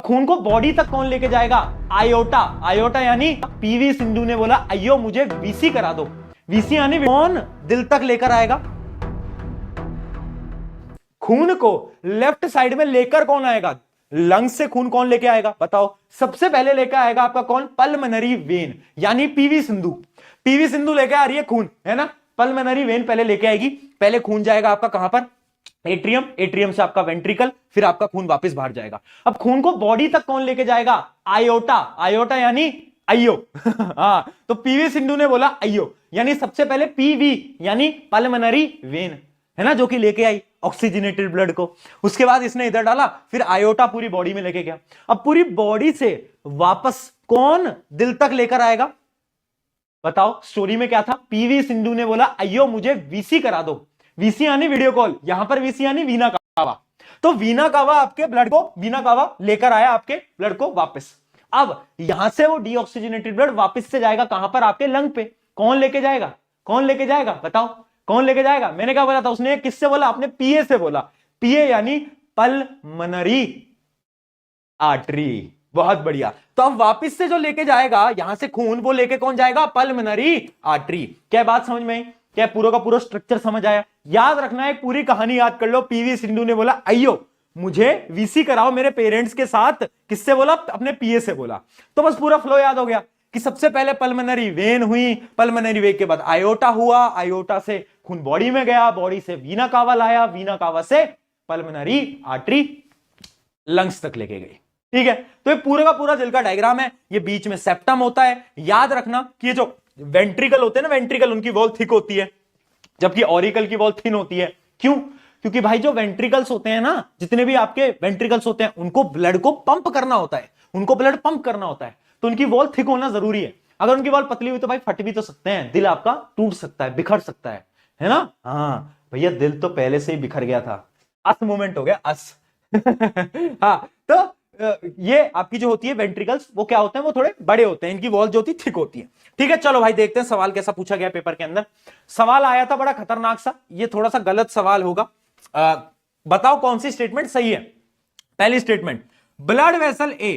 खून को बॉडी तक कौन लेके जाएगा? आयोटा। आयोटा यानी पीवी सिंधु ने बोला अयो मुझे वीसी करा दो। वीसी यानी कौन दिल तक लेकर आएगा? खून को लेफ्ट साइड में लेकर कौन आएगा? लंग्स से खून कौन लेके आएगा बताओ? सबसे पहले लेकर आएगा आपका कौन? पल्मनरी वेन यानी पीवी सिंधु। पीवी सिंधु लेके आ रही है खून, है ना? पल्मनरी वेन पहले लेके आएगी। पहले खून जाएगा आपका कहां पर? एट्रियम। एट्रियम से आपका वेंट्रिकल, फिर आपका खून वापस बाहर जाएगा। अब खून को बॉडी तक कौन लेके जाएगा? आयोटा। आयोटा यानी अयो। हाँ, तो पीवी सिंधु ने बोला अयो, यानी सबसे पहले पीवी यानी पल्मनरी वेन, है ना, जो कि लेके आई ऑक्सीजनेटेड ब्लड को। उसके बाद इसने इधर डाला, फिर आयोटा पूरी बॉडी में लेके गया। अब पूरी बॉडी से वापस कौन दिल तक लेकर आएगा बताओ? स्टोरी में क्या था? पीवी सिंधु ने बोला अयो मुझे वीसी करा दो। वीसी यानी वीडियो कॉल, यहां पर वीसी यानी वीना कावा। तो वीना कावा आपके ब्लड को, वीना कावा लेकर आया आपके ब्लड को वापस। अब यहां से वो डीऑक्सीजनेटेड ब्लड वापस से जाएगा कहां पर? आपके लंग पे। कौन लेके जाएगा? कौन लेके जाएगा बताओ? कौन लेके जाएगा? मैंने क्या बोला था? उसने किससे बोला? आपने पीए से बोला। पीए यानी पल्मनरी आर्टरी। बहुत बढ़िया। तो अब वापस से जो लेके जाएगा यहां से खून, वो लेके कौन जाएगा? Pulmonary artery. क्या बात समझ में आई? क्या पूरा का पूरा स्ट्रक्चर समझ आया? याद रखना, एक पूरी कहानी याद कर लो। पीवी सिंधु ने बोला अयो मुझे वीसी कराओ मेरे पेरेंट्स के साथ। किससे बोला? अपने पीए से बोला। तो बस पूरा फ्लो याद हो गया कि सबसे पहले पल्मनरी वेन हुई, पल्मनरी वेन के बाद आयोटा हुआ, आयोटा से खून बॉडी में गया, बॉडी से वीना कावा लाया, वीना कावा से पल्मनरी आर्टरी लंग्स तक लेके गई। ठीक है, तो ये पूरा का पूरा दिल का डायग्राम है। ये बीच में सेप्टम होता है। याद रखना कि ये जो वेंट्रिकल होते हैं ना, वेंट्रिकल उनकी वॉल थिक होती है, जबकि ऑरिकल की वॉल थिन होती है। क्यों? क्योंकि भाई जो वेंट्रिकल्स होते हैं ना, जितने भी आपके वेंट्रिकल्स होते हैं, उनको ब्लड को पंप करना होता है, उनको ब्लड पंप करना होता है, तो उनकी वॉल थिक होना जरूरी है। अगर उनकी वॉल पतली हुई तो भाई फट भी तो सकते हैं, दिल आपका टूट सकता है, बिखर सकता है ना? हाँ भैया, दिल तो पहले से ही बिखर गया था, अस मूवमेंट हो गया, अस। हाँ, तो ये आपकी जो होती है वेंट्रिकल्स, वो क्या होते हैं? वो थोड़े बड़े होते हैं, इनकी वॉल जो होती है थिक होती है। ठीक है, चलो भाई देखते हैं सवाल कैसा पूछा गया पेपर के अंदर। सवाल आया था बड़ा खतरनाक सा, ये थोड़ा सा गलत सवाल होगा। बताओ कौन सी स्टेटमेंट सही है? पहली statement, blood vessel A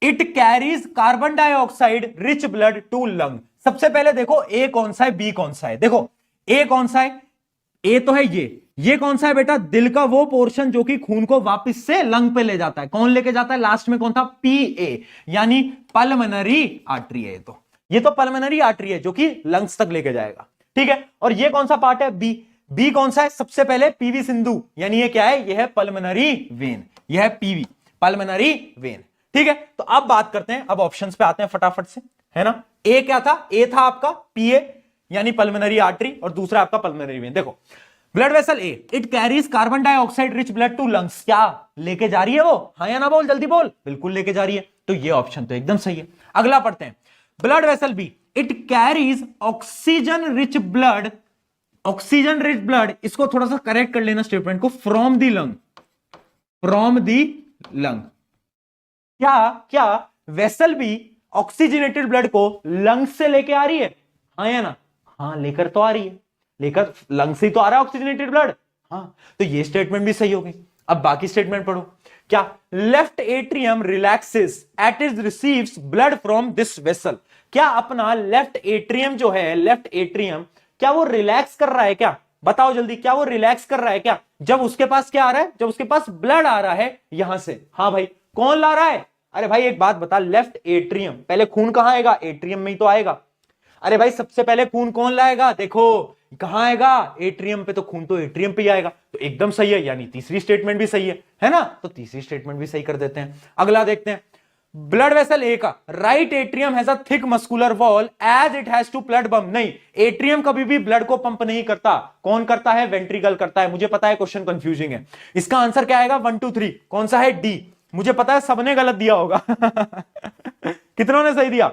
it carries carbon dioxide rich blood to lung. सबसे पहले देखो ए कौन सा है, बी कौन सा है। देखो ए कौन सा है? ए तो है ये कौन सा है बेटा? दिल का वो पोर्शन जो कि खून को वापस से लंग पे ले जाता है। कौन लेके जाता है? लास्ट में कौन था? पीए यानी पल्मनरी आर्टरी है। तो ये तो पल्मनरी आर्टरी है जो कि लंग्स तक लेके जाएगा। ठीक है, और ये कौन सा पार्ट है? बी। बी कौन सा है? सबसे पहले पीवी सिंधु, यानी ये क्या है? ये है पल्मनरी वेन, ये है पीवी, पल्मनरी वेन। ठीक है, तो अब बात करते हैं, अब ऑप्शंस पे आते हैं फटाफट से, है ना? ए क्या था? ए था आपका पीए यानी पल्मनरी आर्टरी, और दूसरा आपका पल्मनरी वेन। देखो blood vessel A it carries carbon dioxide rich blood to lungs, क्या लेके जा रही है वो? हाँ या ना बोल, जल्दी बोल। बिल्कुल लेके जा रही है, तो ये ऑप्शन तो एकदम सही है। अगला पढ़ते हैं, blood vessel B it carries oxygen rich blood, oxygen rich blood, इसको थोड़ा सा करेक्ट कर लेना स्टेटमेंट को, from the lung, from the lung. क्या वेसल बी ऑक्सीजनेटेड ब्लड को लंग से लेके आ रही है? हाँ या ना? हाँ, लेकर तो आ रही है, लेकर लंग से ही तो आ रहा है ऑक्सीजनेटेड ब्लड। हाँ, तो ये स्टेटमेंट भी सही हो गई। अब बाकी स्टेटमेंट पढ़ो। क्या? Left atrium relaxes at it receives blood from this vessel. क्या अपना लेफ्ट एट्रियम जो है, लेफ्ट एट्रियम, क्या वो रिलैक्स कर रहा है? क्या बताओ जल्दी, क्या वो रिलैक्स कर रहा है क्या? जब उसके पास क्या आ रहा है? जब उसके पास ब्लड आ रहा है यहां से। हाँ भाई, कौन ला रहा है? अरे भाई एक बात बता, लेफ्ट एट्रियम, पहले खून कहां आएगा? एट्रियम में ही तो आएगा। अरे भाई सबसे पहले खून कौन लाएगा? देखो कहां आएगा? एट्रियम पे, तो खून तो एट्रियम पे ही आएगा। तो एकदम सही है, यानी तीसरी स्टेटमेंट भी सही है ना? तो तीसरी स्टेटमेंट भी सही कर देते हैं। अगला देखते हैं, ब्लड वेसल ए का right atrium has a thick muscular wall as it has to blood pump. नहीं, एट्रियम कभी भी ब्लड को पंप नहीं करता। कौन करता है? वेंट्रिकल करता है। मुझे पता है क्वेश्चन कंफ्यूजिंग है, इसका आंसर क्या आएगा? 1 2 3 कौन सा है? डी। मुझे पता है सबने गलत दिया होगा। कितनों ने सही दिया?